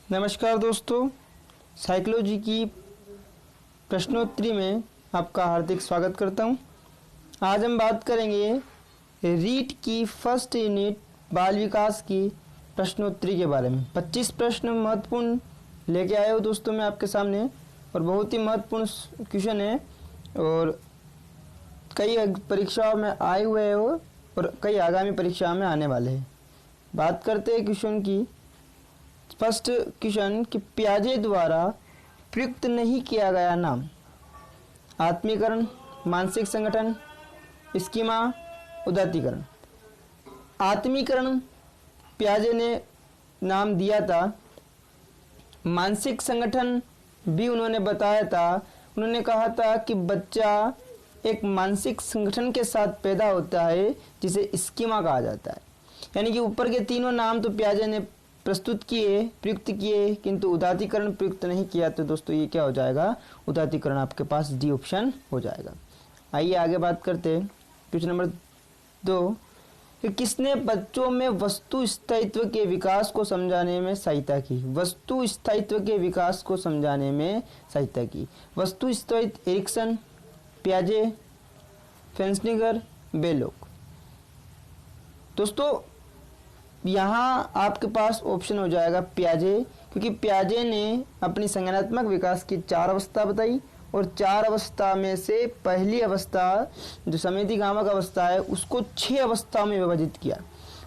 नमस्कार दोस्तों, साइकोलॉजी की प्रश्नोत्तरी में आपका हार्दिक स्वागत करता हूं। आज हम बात करेंगे रीट की फर्स्ट यूनिट बाल विकास की प्रश्नोत्तरी के बारे में। 25 प्रश्न महत्वपूर्ण लेके आए हो दोस्तों मैं आपके सामने, और बहुत ही महत्वपूर्ण क्वेश्चन है और कई परीक्षाओं में आए हुए हो और कई आगामी परीक्षाओं में आने वाले हैं। बात करते हैं क्वेश्चन की। फर्स्ट क्वेश्चन कि पियाजे द्वारा प्रयुक्त नहीं किया गया नाम। आत्मीकरण, मानसिक संगठन, स्कीमा, उदात्तीकरण। आत्मीकरण पियाजे ने नाम दिया था। मानसिक संगठन भी उन्होंने बताया था। उन्होंने कहा था कि बच्चा एक मानसिक संगठन के साथ पैदा होता है जिसे स्कीमा कहा जाता है। यानी कि ऊपर के तीनों नाम तो पियाजे ने प्रस्तुत किए, प्रयुक्त किए, किंतु उदात्तीकरण प्रयुक्त नहीं किया। तो दोस्तों ये क्या हो जाएगा? उदात्तीकरण आपके पास डी ऑप्शन हो जाएगा। आइए आगे बात करते हैं। क्वेश्चन नंबर 2 कि किसने बच्चों में वस्तु स्थायित्व के विकास को समझाने में सहायता की? वस्तु स्थायित्व के विकास को समझाने में सहायता की। वस्तु स्थायित्व एरिक्सन, पियाजे, फेंसनिगर, बेलोक। दोस्तों यहाँ आपके पास ऑप्शन हो जाएगा पियाजे, क्योंकि पियाजे ने अपनी संज्ञानात्मक विकास की 4 अवस्था बताई और 4 अवस्था में से पहली अवस्था जो समितिगामक अवस्था है उसको 6 अवस्थाओं में विभाजित किया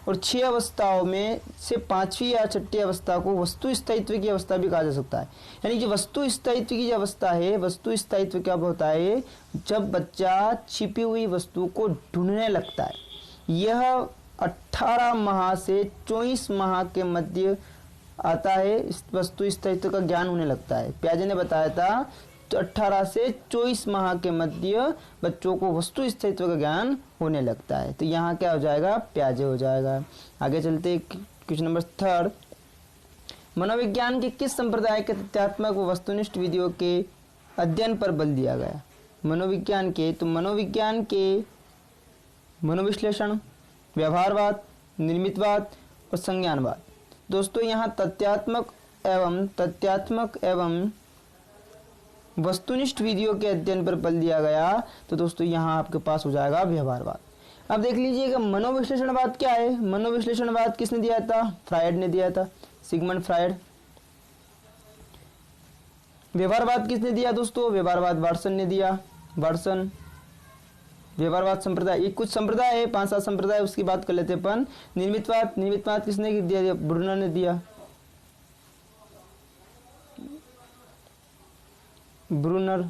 और 6 अवस्थाओं में से 5वीं या 6ठी अवस्था को वस्तु स्थायित्व की अवस्था भी कहा जा सकता है। यानी कि वस्तु स्थायित्व की जो अवस्था है, वस्तु स्थायित्व क्या होता है? जब बच्चा छिपी हुई वस्तु को ढूंढने लगता है। यह 18 माह से 24 माह के मध्य आता है। इस वस्तु स्थायित्व का ज्ञान होने लगता है। पियाजे ने बताया था तो 18 से 24 माह के मध्य बच्चों को वस्तु स्थायित्व का ज्ञान होने लगता है। तो यहाँ क्या हो जाएगा? पियाजे हो जाएगा। आगे चलते क्वेश्चन नंबर 3। मनोविज्ञान के किस संप्रदाय के तथ्यात्मक व वस्तुनिष्ठ विधियों के अध्ययन पर बल दिया गया? मनोविज्ञान के, तो मनोविज्ञान के मनोविश्लेषण, व्यवहारवाद, निर्मितवाद और संज्ञानवाद। दोस्तों यहाँ तथ्यात्मक एवं वस्तुनिष्ठ विधियों के अध्ययन पर बल दिया गया। तो दोस्तों यहाँ आपके पास हो जाएगा व्यवहारवाद। अब देख लीजिएगा मनोविश्लेषणवाद क्या है। मनोविश्लेषणवाद किसने दिया था? फ्रायड ने दिया था, सिगमंड फ्रायड। व्यवहारवाद किसने दिया दोस्तों? व्यवहारवाद वाटसन ने दिया, वाटसन। व्यवहारवाद संप्रदाय, ये कुछ संप्रदाय है, 5-7 संप्रदाय, उसकी बात कर लेते अपन। निर्मितवाद किसने दिया? ब्रूनर ने दिया, ब्रूनर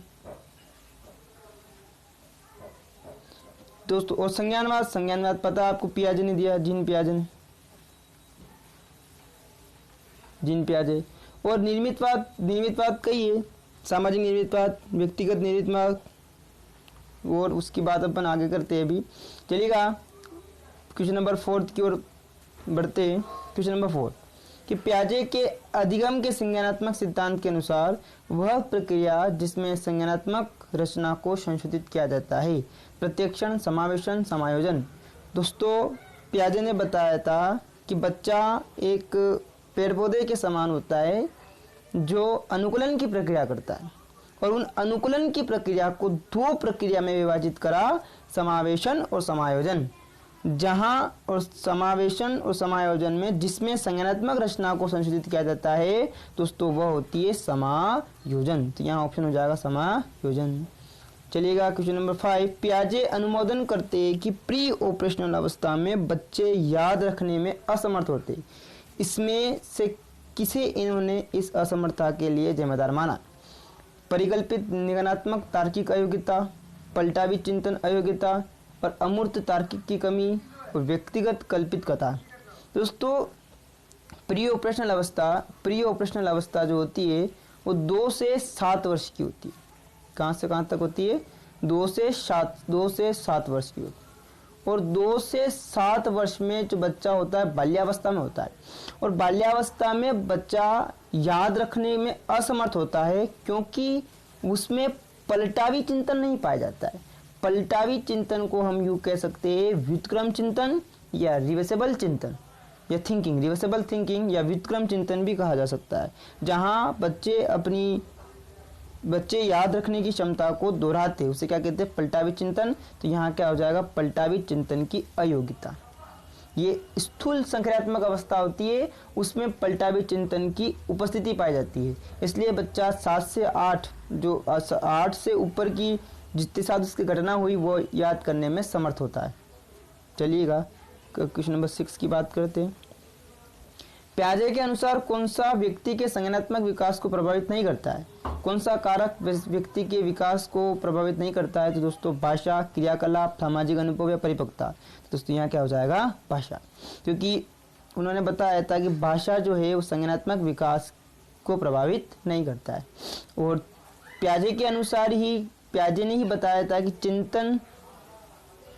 दोस्तों। और संज्ञानवाद पता आपको, पियाजे ने दिया, जीन पियाजे। और निर्मितवाद कई है, सामाजिक निर्मितवाद, व्यक्तिगत निर्मितवाद, और उसकी बात अपन आगे करते हैं अभी। चलिएगा क्वेश्चन नंबर 4 की ओर बढ़ते हैं। क्वेश्चन नंबर 4 कि पियाजे के अधिगम के संज्ञानात्मक सिद्धांत के अनुसार वह प्रक्रिया जिसमें संज्ञानात्मक रचना को संशोधित किया जाता है, प्रत्यक्षण, समावेशन, समायोजन। दोस्तों पियाजे ने बताया था कि बच्चा एक पेड़ पौधे के समान होता है जो अनुकूलन की प्रक्रिया करता है, और उन अनुकूलन की प्रक्रिया को 2 प्रक्रिया में विभाजित करा, समावेशन और समायोजन। जहां और समावेशन और समायोजन में जिसमें संज्ञानात्मक रचना को संशोधित किया जाता है दोस्तों वह होती है समायोजन। तो यहाँ ऑप्शन हो जाएगा समायोजन। चलिएगा क्वेश्चन नंबर 5। पियाजे अनुमोदन करते हैं कि प्री ऑपरेशनल अवस्था में बच्चे याद रखने में असमर्थ होते। इसमें से किसे इन्होंने इस असमर्थता के लिए जिम्मेदार माना? परिकल्पित निगमनात्मक तार्किक अयोग्यता, पलटावी चिंतन अयोग्यता और अमूर्त तार्किक की कमी और व्यक्तिगत कल्पित कथा। दोस्तों प्री ऑपरेशनल अवस्था जो होती है वो 2 से 7 वर्ष की होती है। कहाँ से कहाँ तक होती है? 2 से 7 वर्ष की होती है। और 2 से 7 वर्ष में जो बच्चा होता है बाल्यावस्था में होता है, और बाल्यावस्था में बच्चा याद रखने में असमर्थ होता है क्योंकि उसमें पलटावी चिंतन नहीं पाया जाता है। पलटावी चिंतन को हम यूँ कह सकते हैं व्युत्क्रम चिंतन या रिवर्सेबल चिंतन। या थिंकिंग, रिवर्सेबल थिंकिंग या व्युत्क्रम चिंतन भी कहा जा सकता है, जहाँ बच्चे याद रखने की क्षमता को दोहराते, उसे क्या कहते हैं, पलटावी चिंतन। तो यहाँ क्या हो जाएगा, पलटावी चिंतन की अयोग्यता। ये स्थूल संक्रियात्मक अवस्था होती है, उसमें पलटावी चिंतन की उपस्थिति पाई जाती है, इसलिए बच्चा 7 से 8 जो 8 से ऊपर की जितने साथ उसकी घटना हुई वो याद करने में समर्थ होता है। चलिएगा क्वेश्चन नंबर 6 की बात करते हैं। प्याजे के अनुसार कौन सा व्यक्ति के संज्ञानात्मक विकास को प्रभावित नहीं करता है, कौन सा कारक व्यक्ति के विकास को प्रभावित नहीं करता है? तो दोस्तों भाषा, क्रियाकलाप, सामाजिक अनुभव या परिपक्वता। तो दोस्तों यहाँ क्या हो जाएगा, भाषा, क्योंकि उन्होंने बताया था कि भाषा जो है वो संज्ञानात्मक विकास को प्रभावित नहीं करता है। और प्याजे के अनुसार ही प्याजे ने ही बताया था कि चिंतन,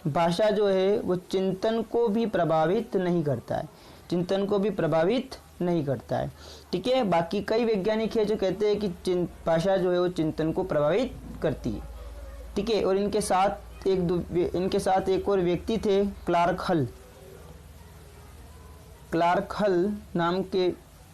भाषा जो है वो चिंतन को भी प्रभावित नहीं करता है, चिंतन को भी प्रभावित नहीं करता है। ठीक है, बाकी कई वैज्ञानिक है जो कहते हैं कि भाषा जो है वो चिंतन को प्रभावित करती है। ठीक है, और इनके साथ एक और व्यक्ति थे, क्लार्क हल नाम के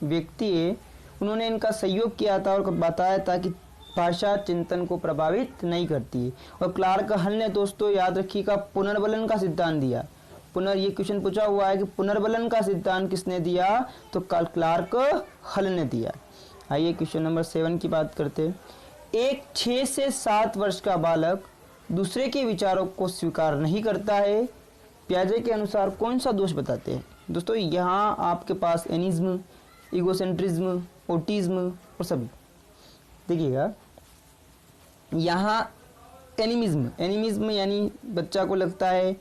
व्यक्ति है, उन्होंने इनका सहयोग किया था और बताया था कि भाषा चिंतन को प्रभावित नहीं करती है। और क्लार्क हल ने दोस्तों याद रखिएगा पुनर्बलन का सिद्धांत दिया। ये क्वेश्चन पूछा हुआ है कि पुनर्बलन का सिद्धांत किसने दिया, तो क्लार्क हल ने दिया। आइए क्वेश्चन नंबर 7 की बात करते हैं। एक 6 से 7 वर्ष का बालक दूसरे के विचारों को स्वीकार नहीं करता है, प्याजे के अनुसार कौन सा दोष बताते हैं? दोस्तों यहाँ आपके पास एनिज्म, इगोसेंट्रिज्म, ओटिज्म और सभी। देखिएगा यहाँ एनिमिज्म यानी बच्चा को लगता है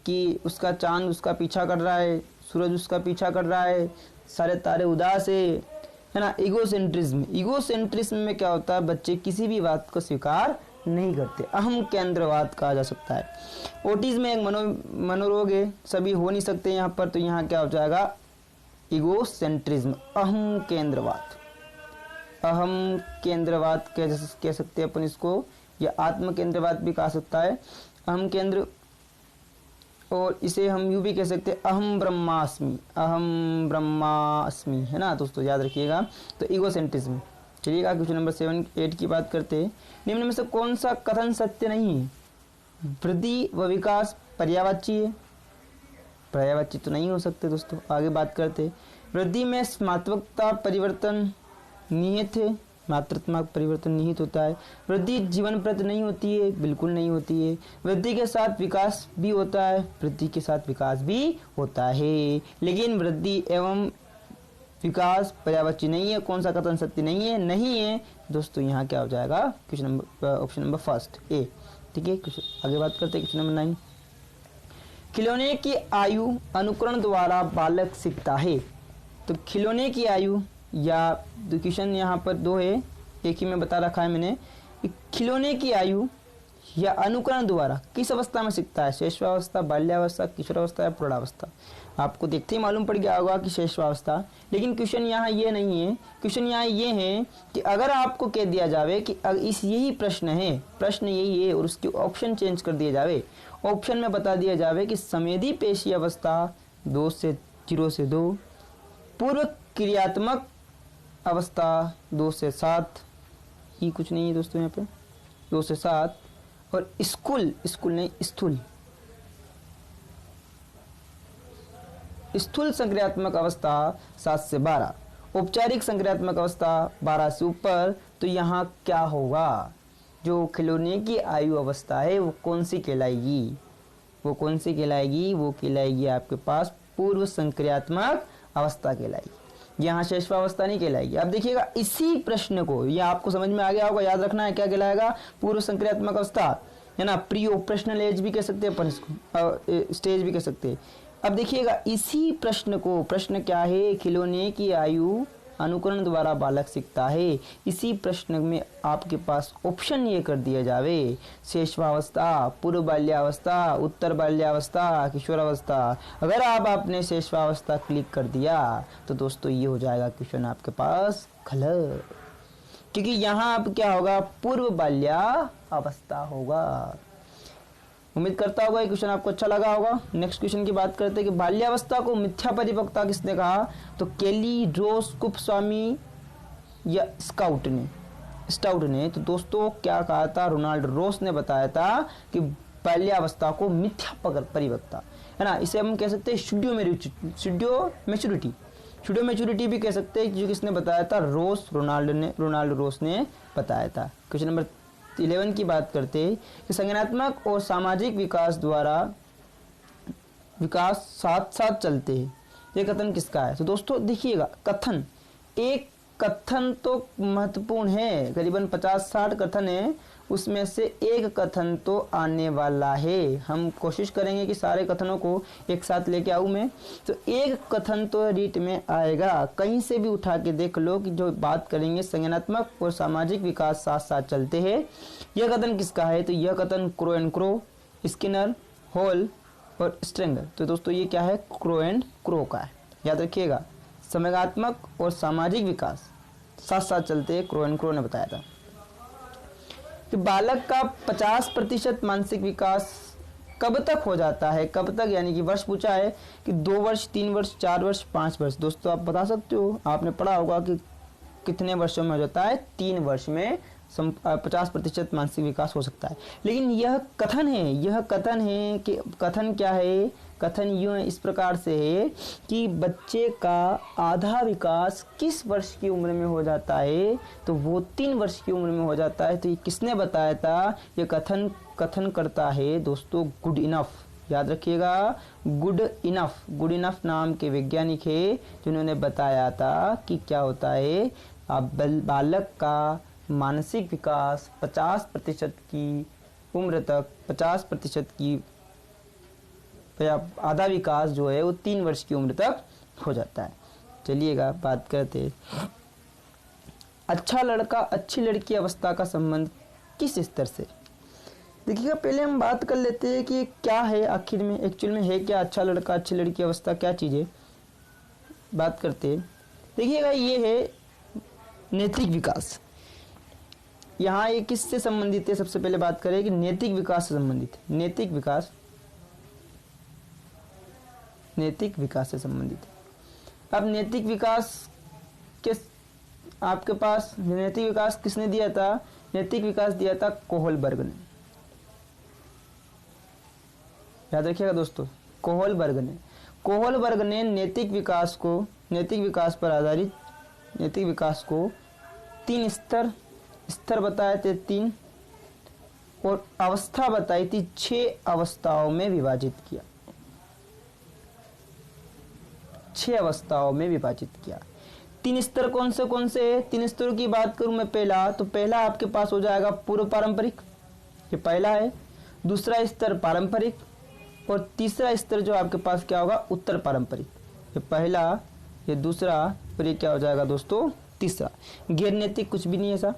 कि उसका चांद उसका पीछा कर रहा है, सूरज उसका पीछा कर रहा है, सारे तारे उदास है ना। इगोसेंट्रिज्म में क्या होता है, बच्चे किसी भी बात को स्वीकार नहीं करते, अहम केंद्रवाद कहा जा सकता है। ओटिज्म एक मनोरोग है, सभी हो नहीं सकते यहाँ पर, तो यहाँ क्या हो जाएगा, इगोसेंट्रिज्म, अहम केंद्रवाद कह सकते हैं अपन इसको, या आत्म केंद्रवाद भी कहा सकता है, अहम केंद्र। और इसे हम यूं भी कह सकते हैं अहम ब्रह्मास्मि, है ना दोस्तों, याद रखिएगा। तो इगोसेंट्रिज्म। चलिएगा क्वेश्चन नंबर 7-8 की बात करते हैं। निम्न में से कौन सा कथन सत्य नहीं है? वृद्धि व विकास पर्यायवाची है, पर्यायवाची तो नहीं हो सकते दोस्तों। आगे बात करते हैं। वृद्धि में मात्रात्मकता परिवर्तन निहित है, मात्रात्मक परिवर्तन निहित होता है। वृद्धि जीवनप्रद नहीं होती है, बिल्कुल नहीं होती है। वृद्धि के साथ विकास भी होता है, वृद्धि के साथ विकास भी होता है, लेकिन वृद्धि एवं विकास पर्यायवाची नहीं है। कौन सा कथन सत्य नहीं है? नहीं है दोस्तों, यहाँ क्या हो जाएगा, question number option number first A. ठीक है, आगे बात करते हैं क्वेश्चन नंबर 9। खिलौने की आयु अनुकरण द्वारा बालक सीखता है। तो खिलौने की आयु, या क्वेश्चन यहाँ पर 2 है, एक ही में बता रखा है मैंने। खिलौने की आयु या अनुकरण द्वारा किस अवस्था में सीखता है? शैशवावस्था, बाल्यावस्था, किशोरावस्था या प्रौढ़ावस्था? आपको देखते ही मालूम पड़ गया होगा कि शैशवावस्था। लेकिन क्वेश्चन यहाँ ये नहीं है, क्वेश्चन यहाँ ये है कि अगर आपको कह दिया जावे कि यही प्रश्न है, प्रश्न यही है, और उसकी ऑप्शन चेंज कर दिया जावे, ऑप्शन में बता दिया जावे कि संवेदी पेशी अवस्था 0 से 2, पूर्व क्रियात्मक अवस्था 2 से 7, ही कुछ नहीं है दोस्तों यहाँ पे, 2 से 7, और स्थूल संक्रियात्मक अवस्था 7 से 12, औपचारिक संक्रियात्मक अवस्था 12 से ऊपर। तो यहाँ क्या होगा, जो खिलौने की आयु अवस्था है वो कौन सी कहलाएगी? वो कहलाएगी आपके पास पूर्व संक्रियात्मक अवस्था कहलाएगी, यहाँ शैशवावस्था नहीं कहलाएगी। अब देखिएगा इसी प्रश्न को, ये आपको समझ में आ गया होगा, याद रखना है क्या कहलाएगा, पूर्व संक्रियात्मक अवस्था, है ना, प्री ऑपरेशनल एज भी कह सकते हैं अपन इसको, स्टेज भी कह सकते हैं। अब देखिएगा इसी प्रश्न को, प्रश्न क्या है, खिलौने की आयु अनुकरण द्वारा बालक सीखता है, इसी प्रश्न में आपके पास ऑप्शन ये कर दिया जावे, शैशवावस्था, पूर्व बाल्यावस्था, उत्तर बाल्यावस्था, किशोरावस्था। अगर आपने शैशवावस्था क्लिक कर दिया तो दोस्तों ये हो जाएगा क्वेश्चन आपके पास गलत, क्योंकि यहाँ अब क्या होगा, पूर्व बाल्यावस्था होगा। उम्मीद करता होगा ये क्वेश्चन आपको अच्छा लगा होगा। नेक्स्ट क्वेश्चन की बात करते हैं कि बाल्यावस्था को मिथ्या परिपक्वता किसने कहा, तो केली रोज कुपस्वामी या स्टाउट ने। तो दोस्तों क्या कहा था, रोनाल्ड रोस ने बताया था कि बाल्यावस्था को मिथ्या परिपक्वता है ना, इसे हम कह सकते हैं स्यूडो मैच्योरिटी भी कह सकते हैं, जो किसने बताया था, रोनाल्ड रोस ने बताया था। क्वेश्चन नंबर 11 की बात करते हैं कि संज्ञानात्मक और सामाजिक विकास साथ साथ चलते हैं, ये कथन किसका है। तो दोस्तों देखिएगा, कथन तो महत्वपूर्ण है, करीबन 50-60 कथन है, उसमें से एक कथन तो आने वाला है। हम कोशिश करेंगे कि सारे कथनों को एक साथ लेके आऊँ मैं, तो एक कथन तो रीट में आएगा, कहीं से भी उठा के देख लो कि जो बात करेंगे संज्ञानात्मक और सामाजिक विकास साथ साथ चलते हैं, यह कथन किसका है, तो यह कथन crow and crow, Skinner, hall और स्ट्रेंगर। तो दोस्तों ये क्या है, क्रो एंड क्रो का है, याद रखिएगा। संज्ञानात्मक और सामाजिक विकास साथ साथ चलते हैं, क्रो एंड क्रो ने बताया था कि बालक का 50% मानसिक विकास कब तक हो जाता है, कब तक, यानी कि वर्ष पूछा है कि 2 वर्ष, 3 वर्ष, 4 वर्ष, 5 वर्ष। दोस्तों आप बता सकते हो, आपने पढ़ा होगा कि कितने वर्षों में हो जाता है, 3 वर्ष में 50% मानसिक विकास हो सकता है। लेकिन यह कथन है कि कथन क्या है, कथन यूँ इस प्रकार से है कि बच्चे का आधा विकास किस वर्ष की उम्र में हो जाता है, तो वो 3 वर्ष की उम्र में हो जाता है। तो ये किसने बताया था, ये कथन करता है दोस्तों गुड इनफ, याद रखिएगा, गुड इनफ नाम के वैज्ञानिक है, जिन्होंने बताया था कि क्या होता है, बालक का मानसिक विकास 50% की उम्र तक, 50% की आधा विकास जो है वो 3 वर्ष की उम्र तक हो जाता है। चलिएगा बात करते हैं, अच्छा लड़का अच्छी लड़की अवस्था का संबंध किस स्तर से। देखिएगा, पहले हम बात कर लेते हैं कि क्या है आखिर में, एक्चुअल में है क्या अच्छा लड़का अच्छी लड़की अवस्था, क्या चीज़ है, बात करते हैं। देखिएगा, ये है नैतिक विकास। यहाँ ये किससे संबंधित है, सबसे पहले बात करें कि नैतिक विकास से संबंधित है। नैतिक विकास से संबंधित है। अब नैतिक विकास के आपके पास नैतिक विकास किसने दिया था, नैतिक विकास दिया था कोहलबर्ग ने, याद रखिएगा दोस्तों, कोहलबर्ग ने नैतिक विकास पर आधारित नैतिक विकास को 3 स्तर बताए थे, 3, और अवस्था बताई थी 6 अवस्थाओं में विभाजित किया, 6 अवस्थाओं में विभाजित किया। 3 स्तर कौन से 3 स्तरों की बात करूं मैं, पहला आपके पास हो जाएगा पूर्व पारंपरिक, ये पहला है। दूसरा स्तर पारंपरिक, और तीसरा स्तर जो आपके पास क्या होगा, उत्तर पारंपरिक। ये पहला, ये दूसरा, और ये क्या हो जाएगा दोस्तों, तीसरा। गैर नैतिक कुछ भी नहीं है ऐसा।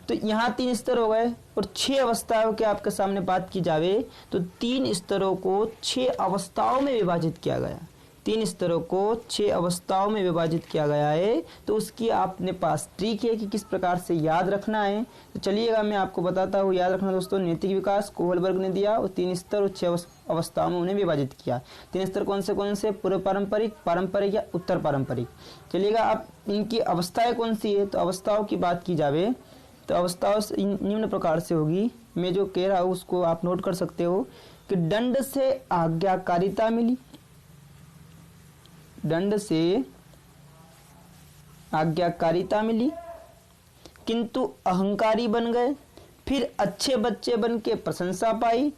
तो यहाँ 3 स्तर हो गए, और 6 अवस्थाओं के आपके सामने बात की जावे तो 3 स्तरों को 6 अवस्थाओं में विभाजित किया गया, 3 स्तरों को 6 अवस्थाओं में विभाजित किया गया है। तो उसकी आपने पास ट्रिक है कि किस प्रकार से याद रखना है। तो चलिएगा मैं आपको बताता हूँ, याद रखना दोस्तों, नैतिक विकास कोहलबर्ग ने दिया, और 3 स्तर और 6 अवस्थाओं में उन्हें विभाजित किया। 3 स्तर कौन से, पूर्व पारंपरिक, पारंपरिक या उत्तर पारंपरिक। चलिएगा, आप इनकी अवस्थाएं कौन सी है, तो अवस्थाओं की बात की जावे तो अवस्थाओं निम्न प्रकार से होगी। मैं जो कह रहा हूँ उसको आप नोट कर सकते हो कि दंड से आज्ञाकारिता मिली, दंड से आज्ञाकारिता मिली, किंतु अहंकारी बन गए, फिर अच्छे बच्चे बन के प्रशंसा पाई,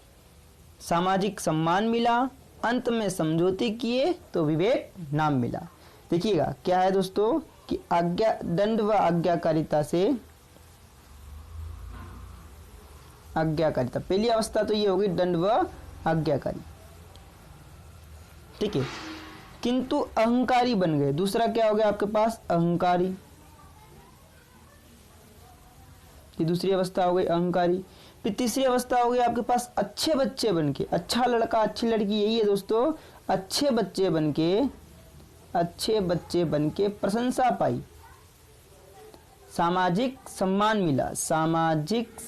सामाजिक सम्मान मिला, अंत में समझौते किए तो विवेक नाम मिला। देखिएगा क्या है दोस्तों कि दंड व आज्ञाकारिता से आज्ञाकारिता, पहली अवस्था तो ये होगी दंड व आज्ञाकारी, ठीक है। किंतु अहंकारी बन गए, दूसरा क्या हो गया आपके पास, अहंकारी, ये दूसरी अवस्था हो गई अहंकारी। फिर तीसरी अवस्था हो गई आपके पास अच्छे बच्चे बनके, अच्छा लड़का अच्छी लड़की, यही है दोस्तों, अच्छे बच्चे बनके प्रशंसा पाई, सामाजिक सम्मान मिला, सामाजिक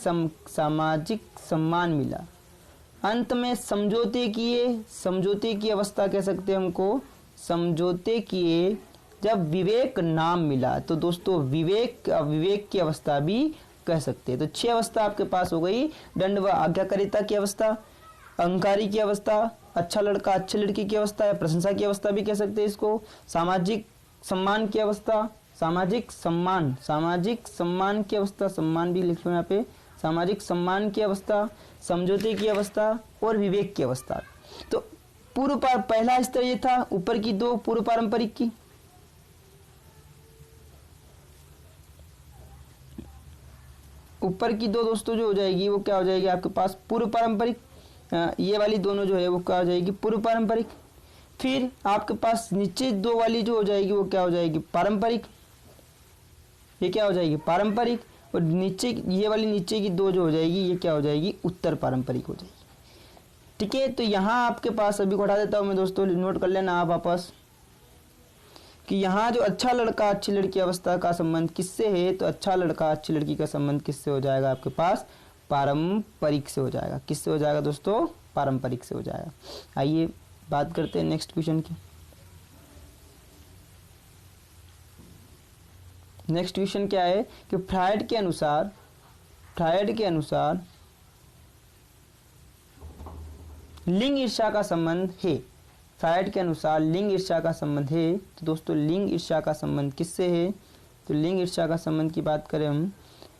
सम्मान मिला, अंत में समझौते किए, समझौते की अवस्था कह सकते हैं हमको, समझौते किए जब विवेक नाम मिला, तो दोस्तों विवेक की अवस्था भी कह सकते हैं। तो 6 अवस्था आपके पास हो गई। दंड व आज्ञाकारिता की अवस्था, अहंकारी की अवस्था, अच्छा लड़का अच्छी लड़की की अवस्था या प्रशंसा की अवस्था भी कह सकते हैं इसको, सामाजिक सम्मान की अवस्था, सामाजिक सम्मान की अवस्था, सम्मान भी लिख लो यहाँ पे, सामाजिक सम्मान की अवस्था, समझौते की अवस्था और विवेक की अवस्था। तो पहला स्तर ये था, ऊपर की 2 पूर्व पारंपरिक की, ऊपर की 2 दोस्तों जो हो जाएगी वो क्या हो जाएगी आपके पास पूर्व पारंपरिक, ये वाली दोनों जो है वो क्या हो जाएगी पूर्व पारंपरिक। फिर आपके पास नीचे 2 वाली जो हो जाएगी वो क्या हो जाएगी पारंपरिक, ये क्या हो जाएगी पारंपरिक। और नीचे ये वाली नीचे की 2 जो हो जाएगी ये क्या हो जाएगी उत्तर पारंपरिक हो जाएगी। ठीक है, तो यहाँ आपके पास अभी को हटा देता हूँ मैं दोस्तों, नोट कर लेना आप वापस कि यहाँ जो अच्छा लड़का अच्छी लड़की अवस्था का संबंध किससे है, तो अच्छा लड़का अच्छी लड़की का संबंध किससे हो जाएगा आपके पास पारंपरिक से हो जाएगा। किससे हो जाएगा दोस्तों पारंपरिक से हो जाएगा। आइए बात करते हैं नेक्स्ट क्वेश्चन की। नेक्स्ट क्वेश्चन क्या है कि फ्रायड के अनुसार लिंग ईर्ष्या का संबंध है। फ्रायड के अनुसार लिंग ईर्ष्या का संबंध है। तो दोस्तों लिंग ईर्ष्या का संबंध किससे है, तो लिंग ईर्ष्या का संबंध की बात करें हम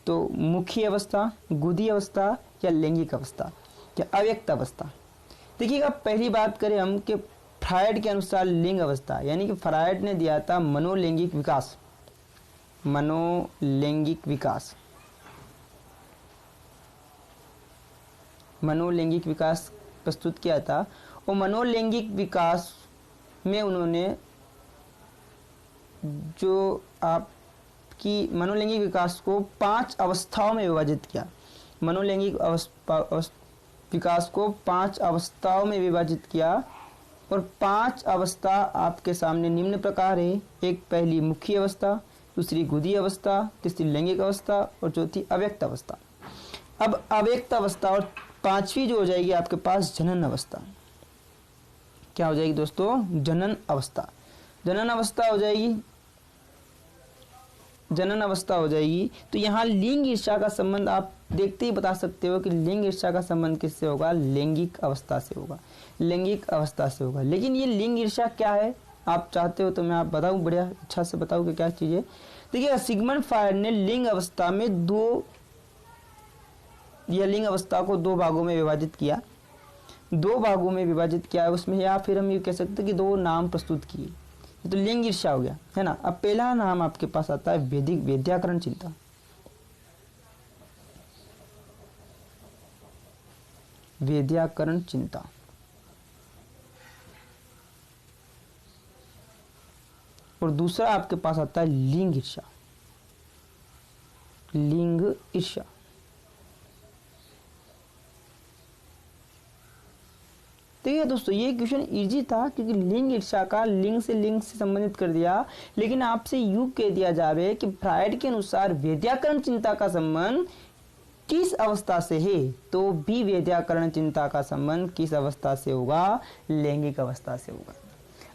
तो मुखी अवस्था, गुदी अवस्था या लैंगिक अवस्था या अव्यक्त अवस्था। देखिएगा पहली बात करें हम कि फ्रायड के अनुसार लिंग अवस्था, यानी कि फ्रायड ने दिया था मनोलैंगिक विकास, मनोलैंगिक विकास प्रस्तुत किया था। और मनोलैंगिक विकास में उन्होंने जो आपकी मनोलैंगिक विकास को 5 अवस्थाओं में विभाजित किया। मनोलैंगिक विकास को 5 अवस्थाओं में विभाजित किया और 5 अवस्था आपके सामने निम्न प्रकार है। एक पहली मुखी अवस्था, दूसरी गुदी अवस्था, तीसरी लैंगिक अवस्था और चौथी अव्यक्त अवस्था। अब अव्यक्त अवस्था और 5वीं जो हो जाएगी आपके पास जनन अवस्था। क्या हो जाएगी दोस्तों जनन अवस्था। जनन अवस्था हो जाएगी। तो यहाँ लिंग ईर्ष्या का संबंध आप देखते ही बता सकते हो कि लिंग ईर्ष्या का संबंध किससे होगा, लैंगिक अवस्था से होगा, लैंगिक अवस्था से होगा। लेकिन ये लिंग ईर्ष्या क्या है आप चाहते हो तो मैं आप बताऊं, बढ़िया अच्छा से बताऊं कि क्या चीज़ है। देखिए सिगमंड फ्रायड ने लिंग अवस्था को 2 भागों में विभाजित किया, 2 भागों में विभाजित किया है उसमें, या फिर हम ये कह सकते हैं कि 2 नाम प्रस्तुत किए। तो लिंग ईर्ष्या हो गया है ना। अब पहला नाम आपके पास आता है वैद्याकरण चिंता। वैद्याकरण चिंता। और दूसरा आपके पास आता है लिंग ईर्ष्या। लिंग ईर्ष्या देखिए दोस्तों ये क्वेश्चन इजी था क्योंकि लिंग ईर्ष्या का लिंग से संबंधित कर दिया। लेकिन आपसे यूं कह दिया जावे कि फ्रायड के अनुसार वैद्याकरण चिंता का संबंध किस अवस्था से है, तो भी वैद्याकरण चिंता का संबंध किस अवस्था से होगा, लैंगिक अवस्था से होगा।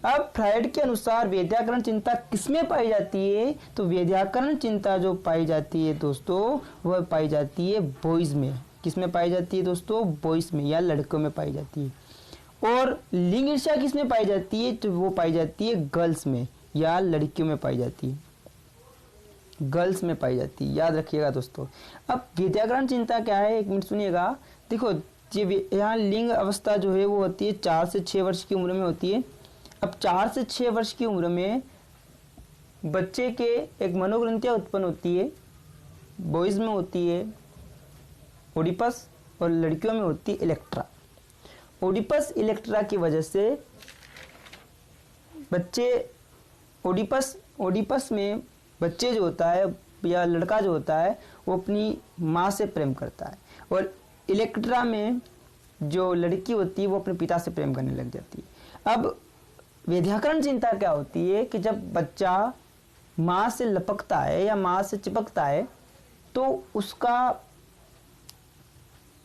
अब फ्रायड के अनुसार वैद्याकरण चिंता किसमें पाई जाती है, तो वैद्याकरण चिंता जो पाई जाती है दोस्तों वह पाई जाती है बॉयज में। किसमें पाई जाती है दोस्तों, बॉयज में या लड़कों में पाई जाती है। और लिंग ईर्ष्या किसमें पाई जाती है, तो वो पाई जाती है गर्ल्स में या लड़कियों में पाई जाती है, गर्ल्स में पाई जाती है, याद रखिएगा दोस्तों। अब वैद्याकरण चिंता क्या है, एक मिनट सुनिएगा। देखो ये यहाँ लिंग अवस्था जो है वो होती है 4 से 6 वर्ष की उम्र में होती है। अब 4 से 6 वर्ष की उम्र में बच्चे के एक मनोग्रंथियाँ उत्पन्न होती है, बॉयज में होती है ओडिपस और लड़कियों में होती है इलेक्ट्रा। ओडिपस इलेक्ट्रा की वजह से बच्चे ओडिपस में बच्चे जो होता है या लड़का जो होता है वो अपनी माँ से प्रेम करता है, और इलेक्ट्रा में जो लड़की होती है वो अपने पिता से प्रेम करने लग जाती है। अब वैद्याकरण चिंता क्या होती है कि जब बच्चा माँ से लपकता है या माँ से चिपकता है तो उसका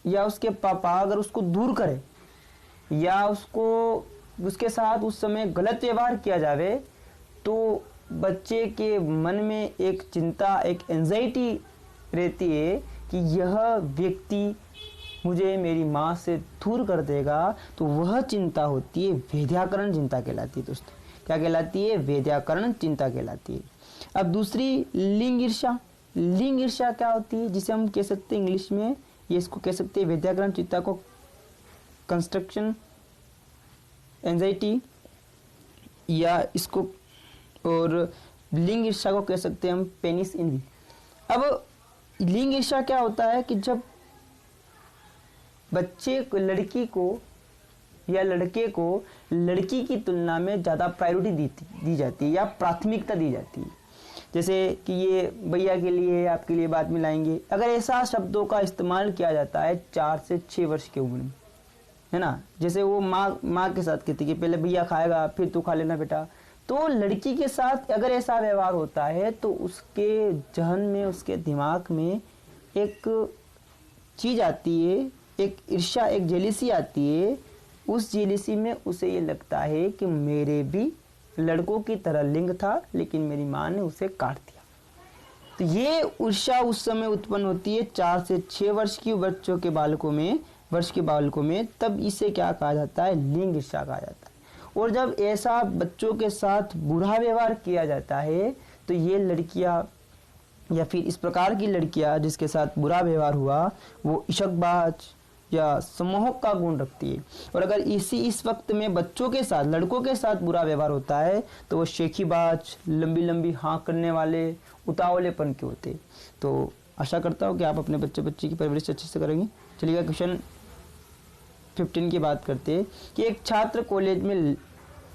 या उसके पापा अगर उसको दूर करे या उसके साथ उस समय गलत व्यवहार किया जावे तो बच्चे के मन में एक चिंता, एक एंजाइटी रहती है कि यह व्यक्ति मुझे मेरी माँ से दूर कर देगा, तो वह चिंता होती है वैद्याकरण चिंता कहलाती है दोस्तों। क्या कहलाती है? वैद्याकरण चिंता कहलाती है। अब दूसरी लिंग ईर्ष्या। लिंग ईर्ष्या क्या होती है, जिसे हम कह सकते हैं इंग्लिश में, ये इसको कह सकते हैं वैद्याकरण चिंता को कंस्ट्रक्शन एंजाइटी, या इसको और लिंग ईर्ष्या को कह सकते हैं हम पेनिस इनवी। अब लिंग ईर्ष्या क्या होता है कि जब बच्चे को, लड़की को या लड़के को लड़की की तुलना में ज़्यादा प्रायोरिटी दी जाती है या प्राथमिकता दी जाती है। जैसे कि ये भैया के लिए, आपके लिए बाद में लाएंगे, अगर ऐसा शब्दों का इस्तेमाल किया जाता है 4 से 6 वर्ष की उम्र में, है ना। जैसे वो माँ के साथ कहती कि पहले भैया खाएगा फिर तू खा लेना बेटा, तो लड़की के साथ अगर ऐसा व्यवहार होता है तो उसके जहन में, उसके दिमाग में एक चीज़ आती है, एक ईर्ष्या, एक जेलिसी आती है। उस जेलिसी में उसे ये लगता है कि मेरे भी लड़कों की तरह लिंग था लेकिन मेरी माँ ने उसे काट दिया। तो ये ईर्ष्या उस समय उत्पन्न होती है 4 से 6 वर्ष की बच्चों के बालकों में, तब इसे क्या कहा जाता है? लिंग ईर्ष्या कहा जाता है। और जब ऐसा बच्चों के साथ बुरा व्यवहार किया जाता है तो ये लड़कियां या फिर इस प्रकार की लड़कियां जिसके साथ बुरा व्यवहार हुआ वो इशकबाज या सम्मोहक का गुण रखती है। और अगर इस वक्त में बच्चों के साथ, लड़कों के साथ बुरा व्यवहार होता है तो वो शेखीबाज, लंबी लंबी हाँ करने वाले, उतावलेपन के होते। तो आशा करता हूँ कि आप अपने बच्चे की परवरिश अच्छे से करेंगे। चलिएगा क्वेश्चन 15 की बात करते हैं कि एक छात्र कॉलेज में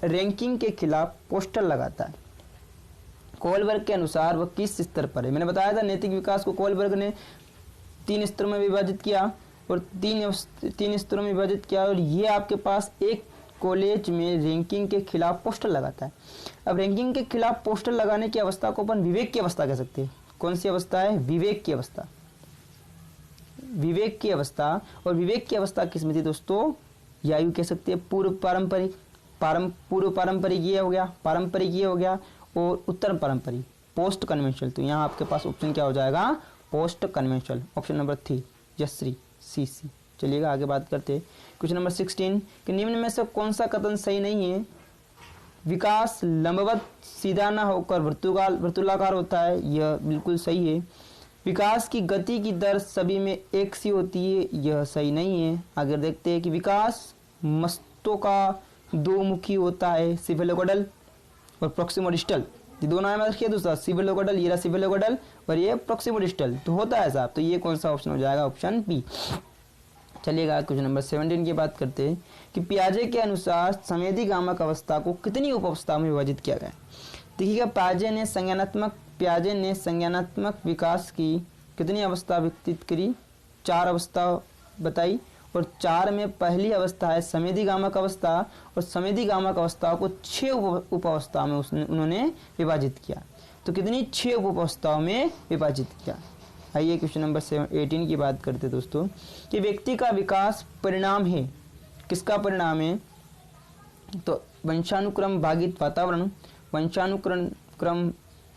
रैंकिंग के खिलाफ पोस्टर लगाता है। कोलबर्ग के अनुसार वह किस स्तर पर है? मैंने बताया था नैतिक विकास को कोलबर्ग ने 3 स्तरों में विभाजित किया और 3 स्तरों में विभाजित किया। और ये आपके पास एक कॉलेज में रैंकिंग के खिलाफ पोस्टर लगाता है। अब रैंकिंग के खिलाफ पोस्टर लगाने की अवस्था को अपन विवेक की अवस्था कह सकते हैं। कौन सी अवस्था है? विवेक की अवस्था। विवेक की अवस्था। और विवेक की अवस्था किसमें थी दोस्तों? या यूं कह सकते हैं पूर्व पारंपरिक, पूर्व पारंपरिक ये हो गया, पारंपरिक ये हो गया, और उत्तर पारंपरिक, पोस्ट कन्वेंशनल। तो यहाँ आपके पास ऑप्शन क्या हो जाएगा? Post conventional. ऑप्शन नंबर 3 यश्री सी। चलिएगा आगे बात करते हैं। क्वेश्चन नंबर 16 कि निम्न में से कौन सा कथन सही नहीं है? विकास लंबवत सीधा ना होकर वर्तुलाकार होता है, यह बिल्कुल सही है। विकास की गति की दर सभी में एक सी होती है, यह सही नहीं है। आगे देखते हैं कि विकास मस्तों का 2 मुखी होता है, सिफेलोकोडल और प्रोक्सिमोडिस्टल। ये दो नाम रखिए दोस्तों, सिफेलोकोडल, ये रहा सिफेलोकोडल और ये प्रोक्सिमोडिस्टल। तो होता है साहब, तो ये कौन सा ऑप्शन हो जाएगा? Option B. चलिएगा क्वेश्चन नंबर 17 की बात करते हैं कि पियाजे के अनुसार संवेदी गामक अवस्था को कितनी उपावस्था में विभाजित किया गया? देखिएगा पियाजे ने संज्ञानात्मक विकास की कितनी अवस्था विकसित करी? 4 अवस्था बताई और 4 में पहली अवस्था है संवेदी गामक अवस्था, और संवेदी गामक अवस्था को 6 उपावस्था में उन्होंने विभाजित किया। तो कितनी? 6 उपावस्थाओं में विभाजित किया। आइए क्वेश्चन नंबर 18 की बात करते दोस्तों कि व्यक्ति का विकास परिणाम है, किसका परिणाम है? तो वंशानुक्रम भागित वातावरण, वंशानुक्रम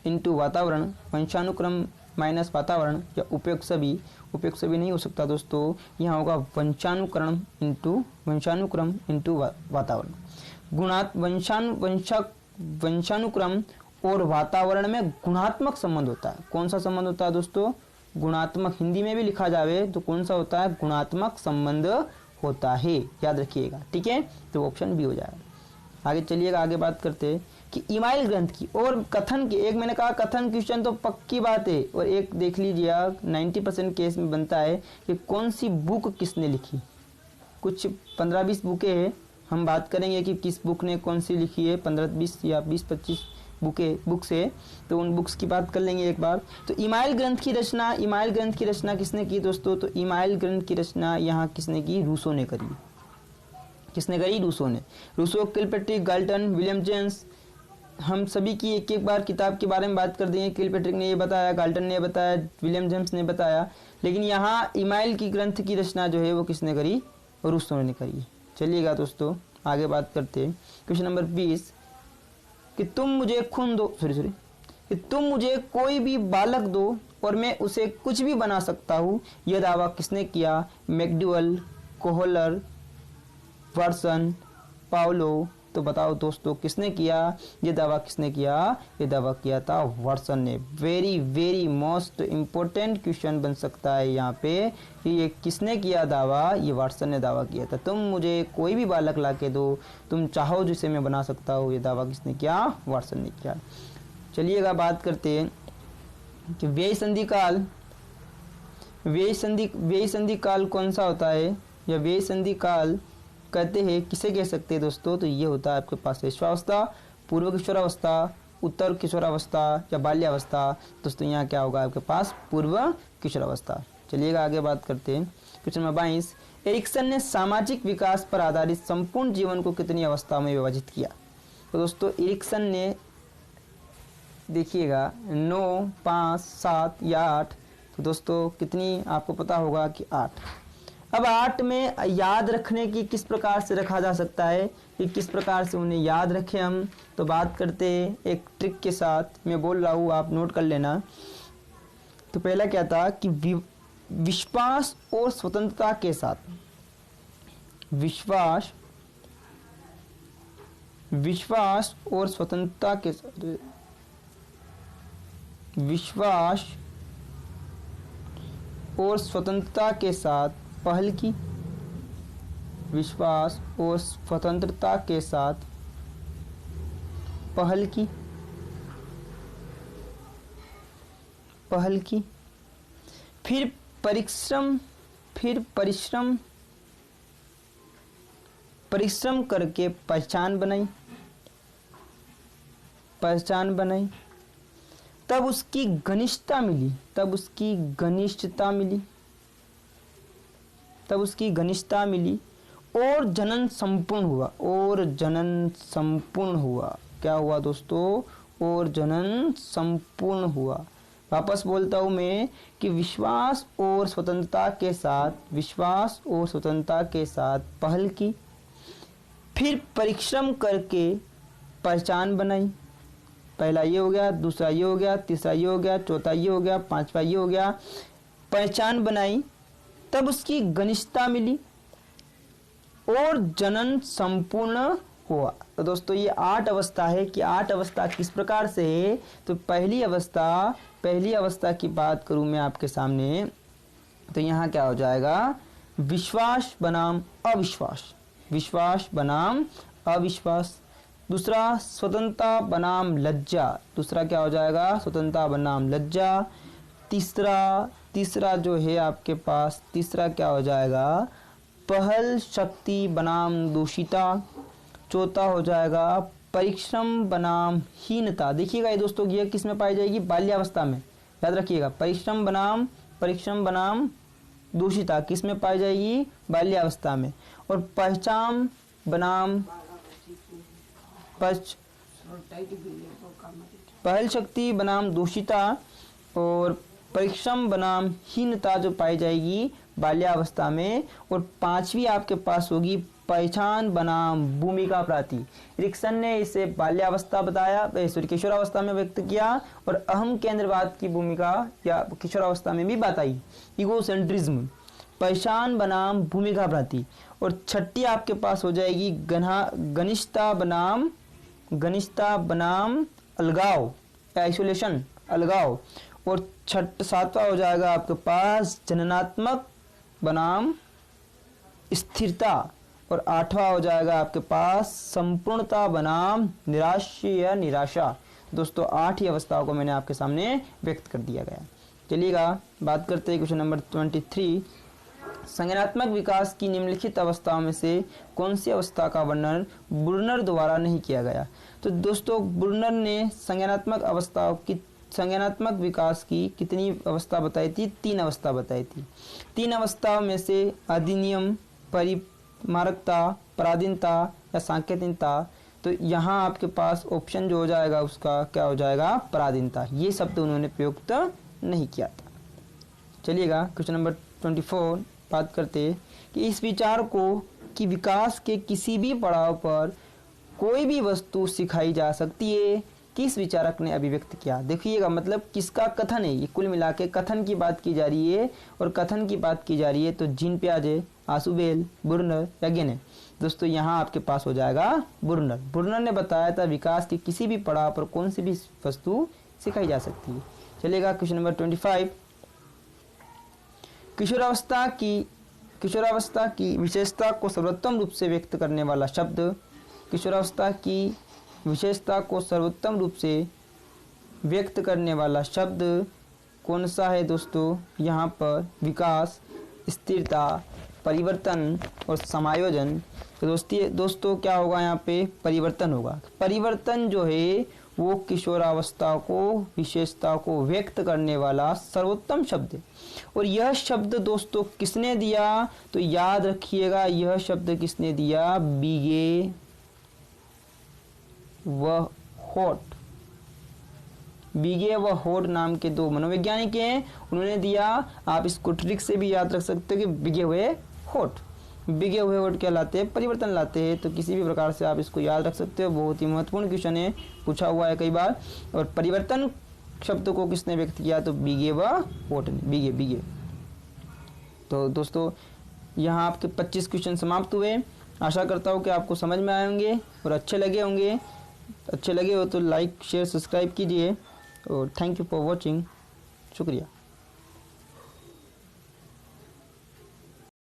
इनटू वातावरण, वंशानुक्रम माइनस वातावरण, या उपयुक्त सभी नहीं हो सकता दोस्तों, यहाँ होगा वंशानुक्रम इनटू वातावरण। वंशानुक्रम और वातावरण में गुणात्मक संबंध होता है। कौन सा संबंध होता है दोस्तों? गुणात्मक। हिंदी में भी लिखा जावे तो कौन सा होता है? गुणात्मक संबंध होता है, याद रखिएगा, ठीक है। तो ऑप्शन बी हो जाएगा। आगे चलिएगा, आगे बात करते हैं कि इमाइल ग्रंथ की और कथन की। एक मैंने कहा कथन क्वेश्चन तो पक्की बात है, और एक देख लीजिए 90% केस में बनता है कि कौन सी बुक किसने लिखी। कुछ 15-20 बुकें हैं, हम बात करेंगे कि किस बुक ने कौन सी लिखी है, 15-20 या 20-25 बुक्स है, तो उन बुक्स की बात कर लेंगे एक बार। तो इमाइल ग्रंथ की रचना किसने की दोस्तों? तो इमाइल ग्रंथ की रचना यहाँ किसने की? रूसो ने करी। किसने करी? रूसो ने। रूसो, किलपेट्रिक, गाल्टन, विलियम जेम्स हम सभी की एक एक बार किताब के बारे में बात कर देंगे। किलपैट्रिक ने ये बताया, गाल्टन ने बताया, विलियम जेम्स ने बताया, लेकिन यहाँ इमाइल की ग्रंथ की रचना जो है वो किसने करी? रूसो ने करी। चलिएगा दोस्तों आगे बात करते हैं। क्वेश्चन नंबर 20 कि तुम मुझे खून दो कि तुम मुझे कोई भी बालक दो और मैं उसे कुछ भी बना सकता हूँ, यह दावा किसने किया? मैकडुअल, कोहलर, वाटसन, पाउलो। तो बताओ दोस्तों किसने किया ये दावा? किसने किया? ये दावा किया था वाटसन ने। Very very most important question बन सकता है यहाँ पे कि ये किसने किया दावा? ये वाटसन ने दावा किया था। तुम मुझे कोई भी बालक ला के दो, तुम चाहो जिसे मैं बना सकता हूँ, ये दावा किसने किया? वाटसन ने किया। चलिएगा बात करते हैं कि व्यय संधि काल कौन सा होता है, या व्यय संधि काल कहते हैं किसे कह सकते हैं दोस्तों? तो ये होता है आपके पास शिशुअवस्था, पूर्व किशोरावस्था, उत्तर किशोरावस्था या बाल्यावस्था। दोस्तों यहाँ क्या होगा आपके पास? पूर्व किशोरावस्था। चलिएगा आगे बात करते हैं। क्वेश्चन नंबर 22 एरिक्सन ने सामाजिक विकास पर आधारित संपूर्ण जीवन को कितनी अवस्था में विभाजित किया? तो दोस्तों एरिक्सन ने देखिएगा 9, 5, 7 या 8। तो दोस्तों कितनी आपको पता होगा कि 8। अब 8 में याद रखने की किस प्रकार से रखा जा सकता है कि किस प्रकार से उन्हें याद रखें हम? तो बात करते हैं एक ट्रिक के साथ, मैं बोल रहा हूँ आप नोट कर लेना। तो पहला क्या था कि विश्वास और स्वतंत्रता के साथ, विश्वास और स्वतंत्रता के साथ, विश्वास और स्वतंत्रता के साथ पहल की, विश्वास और स्वतंत्रता के साथ पहल की, फिर परिश्रम करके पहचान बनाई, तब उसकी घनिष्ठता मिली, और जनन संपूर्ण हुआ। क्या हुआ दोस्तों? और जनन संपूर्ण हुआ। वापस बोलता हूं मैं कि विश्वास और स्वतंत्रता के साथ पहल की, फिर परिश्रम करके पहचान बनाई। पहला ये हो गया, दूसरा ये हो गया, तीसरा ये हो गया, चौथा ये हो गया, पांचवा ये हो गया। पहचान बनाई, तब उसकी घनिष्ठता मिली और जनन संपूर्ण हुआ। तो दोस्तों ये 8 अवस्था है कि 8 अवस्था किस प्रकार से है? तो पहली अवस्था की बात करूं मैं आपके सामने, तो यहाँ क्या हो जाएगा? विश्वास बनाम अविश्वास। दूसरा स्वतंत्रता बनाम लज्जा। दूसरा क्या हो जाएगा? स्वतंत्रता बनाम लज्जा। तीसरा जो है आपके पास, तीसरा क्या हो जाएगा? पहल शक्ति बनाम दूषिता। चौथा हो जाएगा परिश्रम बनाम हीनता। देखिएगा ये दोस्तों ये किस में पाई जाएगी? बाल्यावस्था में। याद रखिएगा परिश्रम बनाम दूषिता किस में पाई जाएगी? बाल्यावस्था में। और पहचान बनाम पहल शक्ति बनाम दूषिता और परिश्रम बनाम हीनता जो पाई जाएगी बाल्यावस्था में। और 5वीं आपके पास होगी पहचान बनाम भूमिका प्राप्ति। एरिक्सन ने इसे बाल्यावस्था बताया, किशोरावस्था में व्यक्त किया, और अहम केंद्रवाद की भूमिका या किशोरावस्था में भी बताई। इगोसेंट्रिज्म, पहचान बनाम भूमिका प्राप्ति। और 6ठी आपके पास हो जाएगी घनिष्ठता बनाम अलगाव, आइसोलेशन, अलगाव। और 7वां हो जाएगा आपके पास जननात्मक बनाम स्थिरता। और 8वां हो जाएगा आपके पास संपूर्णता बनाम निराशा। दोस्तों 8 ही अवस्थाओं को मैंने आपके सामने व्यक्त कर दिया गया। चलिएगा बात करते हैं क्वेश्चन नंबर 23। संज्ञानात्मक विकास की निम्नलिखित अवस्थाओं में से कौन सी अवस्था का वर्णन ब्रूनर द्वारा नहीं किया गया? तो दोस्तों ब्रूनर ने संज्ञानात्मक विकास की कितनी अवस्था बताई थी? 3 अवस्था बताई थी। 3 अवस्थाओं में से अधिनियम, परिमारकता, पराधीनता या सांकेतिकता। तो यहाँ आपके पास ऑप्शन जो हो जाएगा उसका क्या हो जाएगा, पराधीनता। ये शब्द उन्होंने प्रयुक्त नहीं किया था। चलिएगा क्वेश्चन नंबर 24 बात करते हैं कि इस विचार को कि विकास के किसी भी पड़ाव पर कोई भी वस्तु सिखाई जा सकती है, किस विचारक ने अभिव्यक्त किया। देखिएगा मतलब किसका कथन है, ये कुल मिला के कथन की बात की जा रही है, और कथन की बात की जा रही है तो जीन पियाजे, आशुबेल, बुर्नर या गेने। दोस्तों यहाँ आपके पास हो जाएगा बुर्नर। बुर्नर ने बताया था विकास के किसी भी पड़ाव पर कौन सी भी वस्तु सिखाई जा सकती है। चलिएगा क्वेश्चन नंबर 25, किशोरावस्था की विशेषता को सर्वोत्तम रूप से व्यक्त करने वाला शब्द। किशोरावस्था की विशेषता को सर्वोत्तम रूप से व्यक्त करने वाला शब्द कौन सा है दोस्तों, यहाँ पर विकास, स्थिरता, परिवर्तन और समायोजन। तो दोस्तों क्या होगा यहाँ पे, परिवर्तन होगा। परिवर्तन जो है वो किशोरावस्था को, विशेषता को व्यक्त करने वाला सर्वोत्तम शब्द है। और यह शब्द दोस्तों किसने दिया, तो याद रखिएगा यह शब्द किसने दिया, बीगे व होट। बीगे व होट नाम के दो मनोवैज्ञानिक हैं, उन्होंने दिया। आप इसको ट्रिक से भी याद रख सकते हो कि बिगे हुए होट, बिगे हुए होट क्या लाते हैं, परिवर्तन लाते हैं। तो किसी भी प्रकार से आप इसको याद रख सकते हो, बहुत ही महत्वपूर्ण क्वेश्चन है, पूछा हुआ है कई बार। और परिवर्तन शब्द को किसने व्यक्त किया, तो बीगे व होट ने, बीगे। तो दोस्तों यहाँ आपके 25 क्वेश्चन समाप्त हुए। आशा करता हूँ कि आपको समझ में आए होंगे और अच्छे लगे होंगे। अच्छे लगे हो तो लाइक, शेयर, सब्सक्राइब कीजिए। और थैंक यू फॉर वॉचिंग। शुक्रिया।